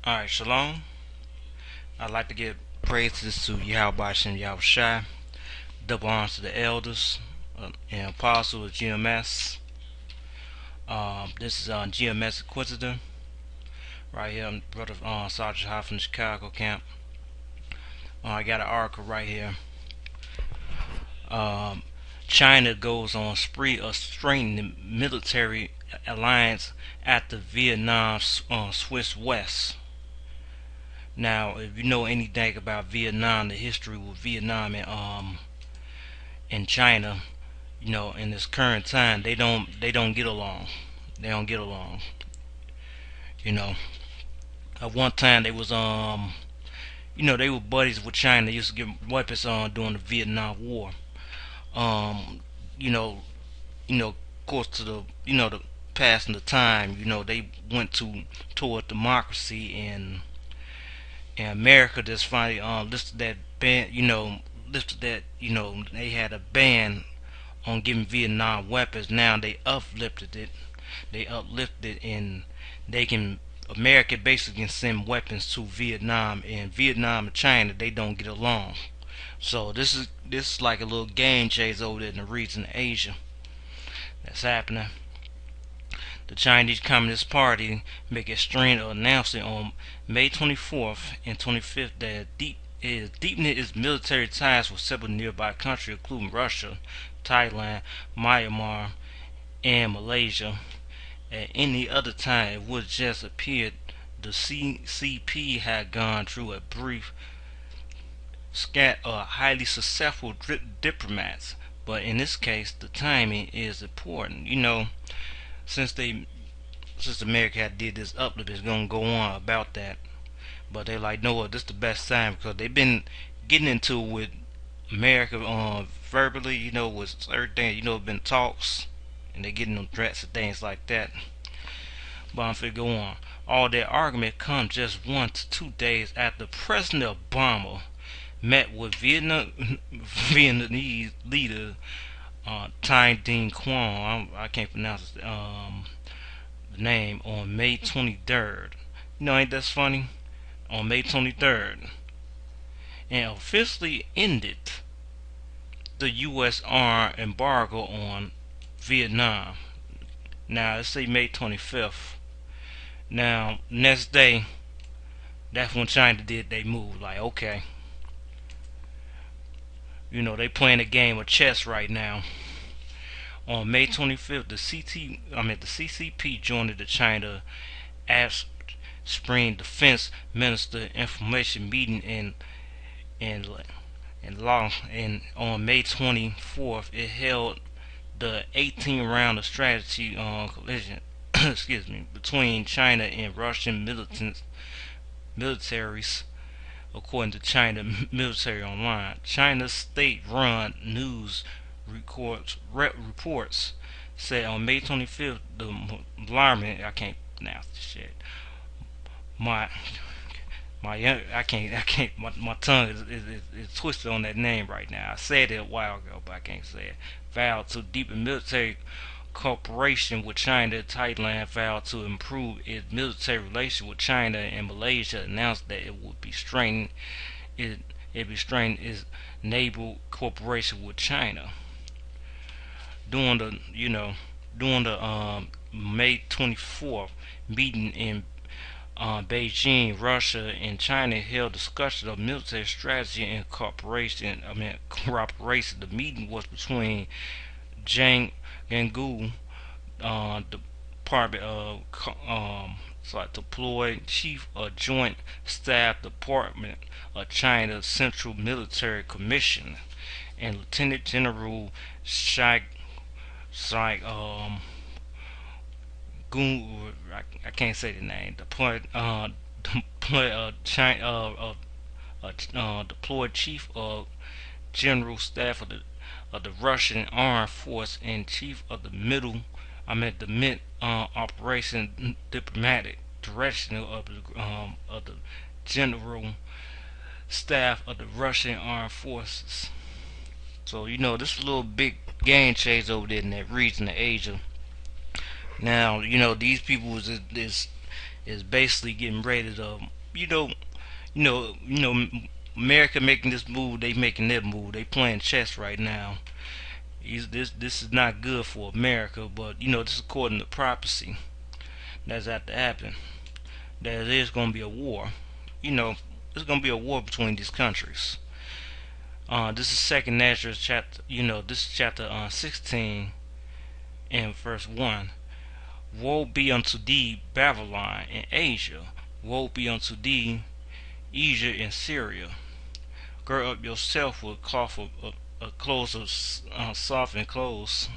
Alright, Shalom. I'd like to give praises to Yahweh Shem Yahushai, double honors to the elders and apostles of GMS. This is GMS Inquisitor, right here, brother Sergeant High from the Chicago camp. I got an article right here. Um, China goes on spree of strengthening military alliance after Vietnam Swiss West. Now, if you know anything about Vietnam, the history with Vietnam and China, in this current time, they don't get along. They don't get along. You know, at one time they were buddies with China. They used to give weapons on during the Vietnam War. Um, you know, of course, to the passing the time, they went toward democracy and America just finally listed that ban. Listed that they had a ban on giving Vietnam weapons. Now they uplifted it. They uplifted and they can America basically can send weapons to Vietnam, and Vietnam and China they don't get along. So this is like a little game chase over there in the region of Asia that's happening. The Chinese Communist Party make a string of announcements on May 24th and 25th that it is deepening its military ties with several nearby countries, including Russia, Thailand, Myanmar, and Malaysia. At any other time, it would just appear the CCP had gone through a brief scat of highly successful diplomats. But in this case, the timing is important. Since they since America had did this uplift, it's gonna go on about that. But they're like, no, this is the best time because they've been getting into it with America verbally, with everything, been talks and they getting them threats and things like that. But I'm finna go on. All that argument comes just 1 to 2 days after President Obama met with Vietnamese leader Ty Dinh Quang. I can't pronounce the name on May 23rd. Ain't that funny? On May 23rd, and officially ended the U.S. arms embargo on Vietnam. Now let's say May 25th. Now next day, that's when China did they move. Like, okay, they playing a game of chess right now. On May 25th, the CCP joined the China Ask Spring Defense Minister information meeting in law, and on May 24th it held the 18th round of strategy collision excuse me, between China and Russian militaries, according to China Military Online. China's state-run news reports said on May 25th the alarming I can't pronounce this shit. My my tongue is twisted on that name right now. I said it a while ago, but I can't say it. Vowed to deepen military cooperation with China. Thailand vowed to improve its military relations with China, and Malaysia announced that it would be strengthening its naval cooperation with China. During the May 24th meeting in Beijing, Russia and China held discussions of military strategy and cooperation. Cooperation. The meeting was between Zhang Gangu, Department of deployed Chief of Joint Staff Department of China's Central Military Commission, and Lieutenant General Shai I can't say the name. Deployed Chief of General Staff of the Russian Armed Force and Chief of the the Mid Operation Diplomatic Direction of the General Staff of the Russian Armed Forces. So this little big game chase over there in that region of Asia. Now these people is is basically getting ready to, you know, America making this move, they making that move. They playing chess right now. This is not good for America, but this is according to prophecy. That's had to happen. There is going to be a war. You know, there's going to be a war between these countries. This is Second Ezra chapter. This is chapter 16 and verse 1. Woe be unto thee, Babylon and Asia. Woe be unto thee, Egypt and Syria. Gird up yourself with cloth of clothes of soft and clothes,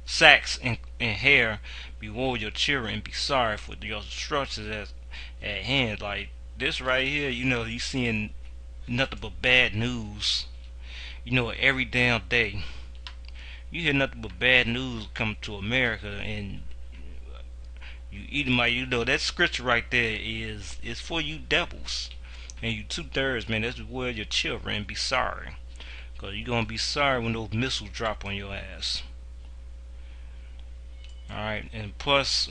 sacks and hair. Bewail your children and be sorry for your destruction at hand. Like this right here, you seeing nothing but bad news. Every damn day you hear nothing but bad news come to America, and you eat my, that scripture right there is for you devils, and you 2/3, man. That's where your children and be sorry, cause you're gonna be sorry when those missiles drop on your ass. All right, and plus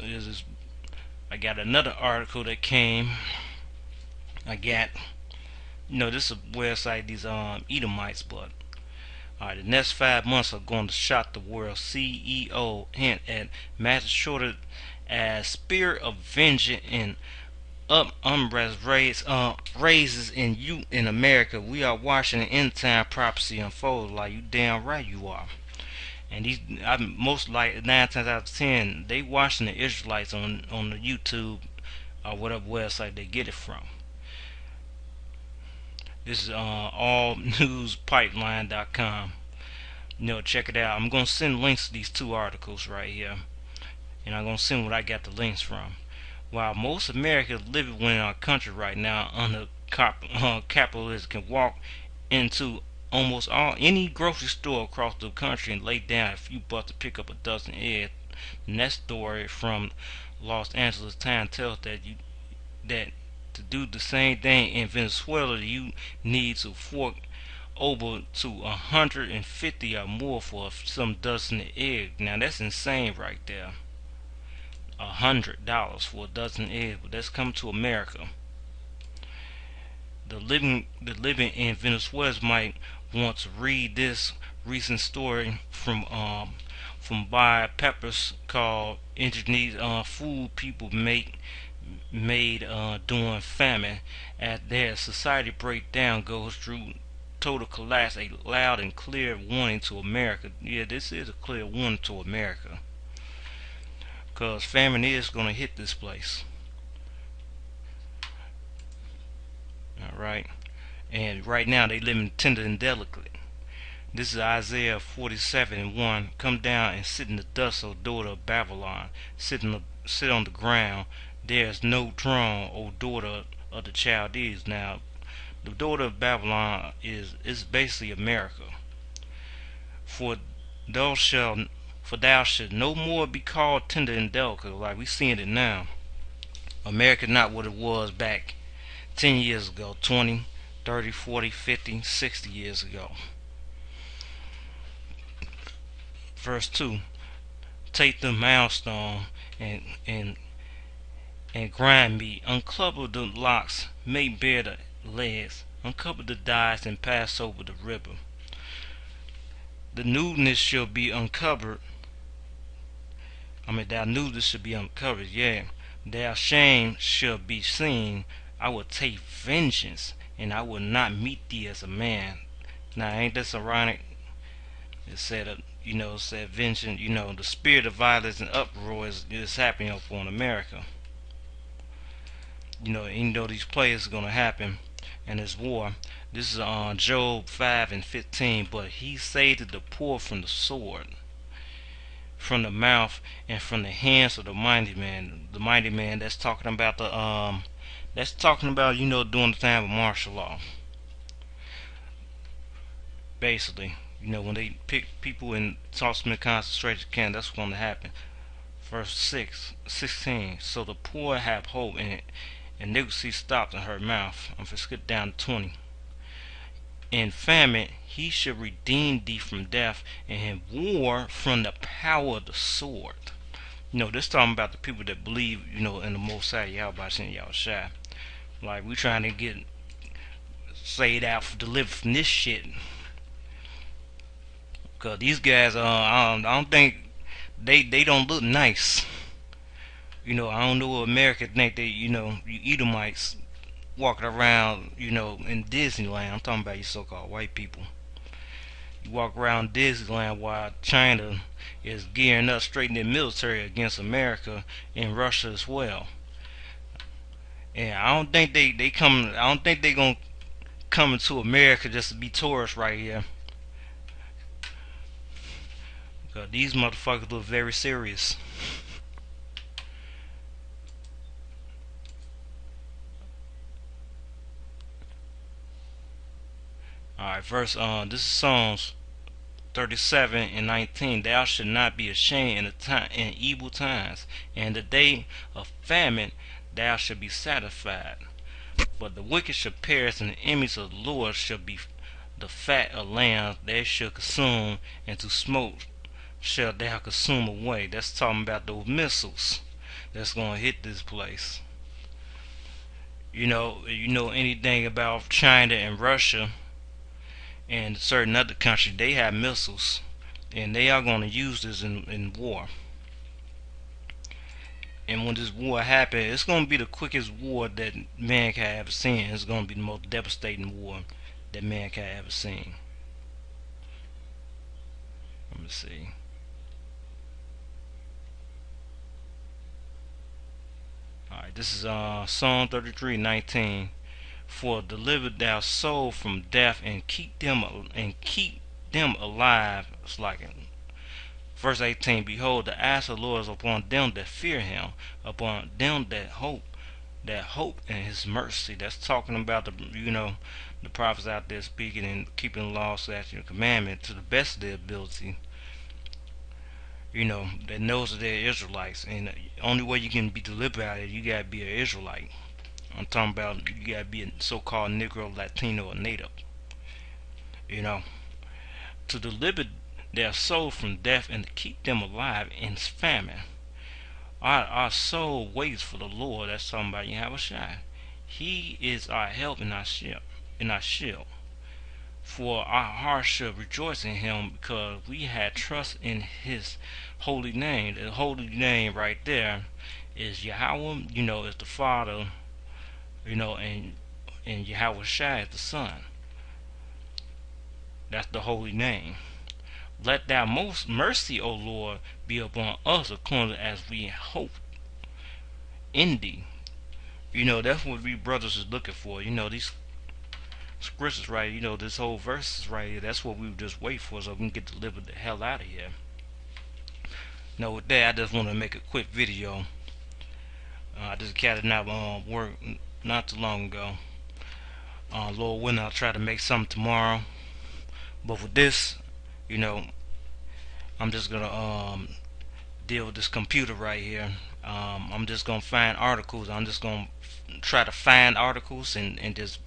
I got another article that came. I got, this is a website, these Edomites, but the next 5 months are going to shock the world. CEO hint at massive shortage as spirit of vengeance and unrest raises in America. We are watching an end time prophecy unfold. Like you damn right you are. And these, most like 9 times out of 10, they watching the Israelites on the YouTube or whatever website they get it from. This is allnewspipeline.com. Check it out. I'm gonna send links to these two articles right here, and I'm gonna send what I got the links from. While most Americans living in our country right now under capitalism can walk into almost any grocery store across the country and lay down a few bucks to pick up a dozen eggs. The next story from Los Angeles Times tells that to do the same thing in Venezuela, you need to fork over to 150 or more for some dozen eggs. Now that's insane right there. $100 for a dozen eggs, but that's come to America. The living in Venezuela might want to read this recent story from Bob Peppers called "Engineered Food People Made During Famine." As their society breakdown goes through total collapse, a loud and clear warning to America. Yeah, this is a clear warning to America, because famine is going to hit this place. Alright, and right now they living tender and delicate. This is Isaiah 47:1. Come down and sit in the dust, O daughter of Babylon. Sit on the ground. There is no throne, O daughter of the Chaldees. Now, the daughter of Babylon is basically America. For thou shalt no more be called tender and delicate. Like we seeing it now. America not what it was back 10 years ago, 20, 30, 40, 50, 60 years ago. Verse 2. Take the milestone and grind me. Uncover the locks, make bare the legs. Uncover the dyes and pass over the river. The nudeness shall be uncovered. Thy nudity should be uncovered, yeah. Thy shame shall be seen. I will take vengeance, and I will not meet thee as a man. Now, ain't this ironic? It said, said vengeance. The spirit of violence and uproar is happening upon America. Even though these plays are gonna happen, and this war. This is on Job 5:15. But he saved the poor from the sword, from the mouth, and from the hands of the mighty man. The mighty man, that's talking about during the time of martial law. Basically, when they pick people and toss them in concentration camp, that's what's going to happen. Verse 16. So the poor have hope, and iniquity stopped in her mouth. I'm going to skip down to 20. In famine he shall redeem thee from death, and in war from the power of the sword. This talking about the people that believe, in the Most High Yahweh Shem Yahweh Shai. Like we trying to get saved out, delivered from this shit. Cause these guys, I don't think they don't look nice. I don't know what Americans think they, you Edomites walking around, in Disneyland. I'm talking about you so-called white people. You walk around Disneyland while China is gearing up, straightening their military against America and Russia as well. And I don't think they come. I don't think they gonna come into America just to be tourists right here. Cause these motherfuckers look very serious. All right, verse. This is Psalms 37 and 19. Thou should not be ashamed in the time in evil times, and the day of famine thou should be satisfied. But the wicked shall perish, and the enemies of the Lord shall be the fat of lambs they shall consume, and to smoke shall thou consume away. That's talking about those missiles that's gonna hit this place. You know anything about China and Russia and certain other countries, they have missiles, and they are going to use this in war. And when this war happens, it's going to be the quickest war that mankind ever seen. It's going to be the most devastating war that mankind ever seen. Let me see. Alright, this is Psalm 33:19. For deliver thou soul from death and keep them alive. It's like it. Verse 18. Behold, the eyes of the Lord is upon them that fear him, upon them that hope in his mercy. That's talking about the prophets out there speaking and keeping the law, statute, and commandment to the best of their ability. That knows that they're Israelites, and the only way you can be delivered out of it, you gotta be an Israelite. I'm talking about you gotta be a so-called Negro, Latino, or Native. You know, to deliver their soul from death and to keep them alive in famine. Our soul waits for the Lord. That's talking about Yahweh Shai. He is our help and our shield. For our heart shall rejoice in him, because we had trust in his holy name. The holy name right there is Yahweh, is the Father, and Yahweh Shai is the Son. That's the holy name. Let thy most mercy, O Lord, be upon us according as we hope in thee. That's what we brothers is looking for. These scriptures right, this whole verse is right here. That's what we would just wait for, so we can get delivered the hell out of here. With that, I just want to make a quick video. I just got it out work not too long ago. Lord willing, I'll try to make something tomorrow. But with this, I'm just gonna deal with this computer right here. I'm just gonna find articles. I'm just gonna try to find articles and just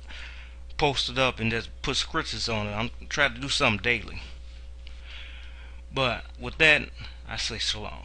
post it up and just put scriptures on it. I'm trying to do something daily. But with that, I say shalom.